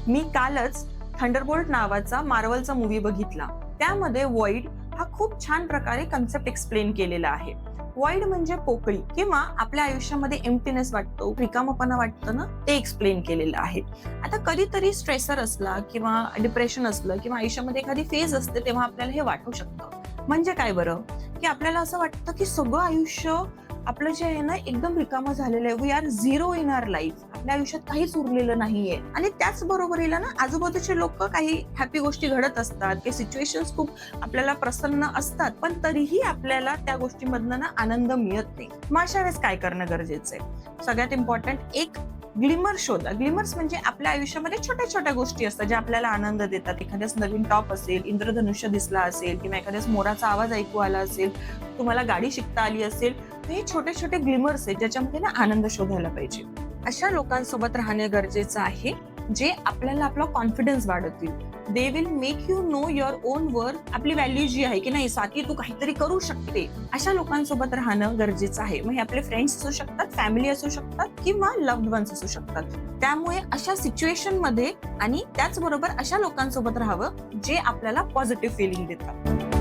मी कालच थंडरबोल्ट नावाचा मार्वलचा मूव्ही बघितला. त्यामध्ये वॉइड हा खूप छान प्रकारे कन्सेप्ट एक्सप्लेन केलेला आहे. वॉइड म्हणजे पोकळी किंवा आपल्या आयुष्यामध्ये एम्प्टीनेस वाटतो, रिकामपणा वाटतं ना, ते एक्सप्लेन केलेलं आहे. आता कधीतरी स्ट्रेसर असला किंवा डिप्रेशन असलं किंवा आयुष्यामध्ये एखादी फेज असते तेव्हा आपल्याला हे वाटू शकतं. म्हणजे काय बरं, की आपल्याला असं वाटतं की सगळं आयुष्य आपलं जे आहे ना एकदम रिकामं झालेलं आहे. We are zero in our life. आपल्या आयुष्यात काहीच उरलेलं नाहीये आणि त्याच बरोबरीला ना आजूबाजूचे लोक काही हॅपी गोष्टी घडत असतात, काही सिच्युएशन्स खूप आपल्याला प्रसन्न असतात, पण तरीही आपल्याला त्या गोष्टीमधनं ना आनंद मिळत नाही. मग अशा वेळेस काय करणं गरजेचं आहे? सगळ्यात इम्पॉर्टंट एक ग्लिमर शोधा. ग्लिमर्स म्हणजे आपल्या आयुष्यामध्ये छोट्या छोट्या गोष्टी असतात ज्या आपल्याला आनंद देतात. एखाद्याच नवीन टॉप असेल, इंद्रधनुष्य दिसला असेल किंवा एखाद्याच मोराचा आवाज ऐकू आला असेल, तुम्हाला गाडी शिकता आली असेल, हे छोटे छोटे ग्लिमर्स आहेत ज्याच्यामध्ये ना आनंद शोधायला पाहिजे. अशा लोकांसोबत राहणे गरजेचं आहे जे आपल्याला आपला कॉन्फिडन्स वाढवतील. They will make you know your on worth. आपली व्हॅल्यू जी आहे की नाही, साथी तू काहीतरी करू शकते, अशा लोकांसोबत राहणं गरजेचं आहे. मग हे आपले फ्रेंड्स असू शकतात, फॅमिली असू शकतात किंवा लव्ड वन्स असू शकतात. त्यामुळे अशा सिच्युएशन मध्ये आणि त्याचबरोबर अशा लोकांसोबत राहावं जे आपल्याला पॉझिटिव्ह फिलिंग देतात.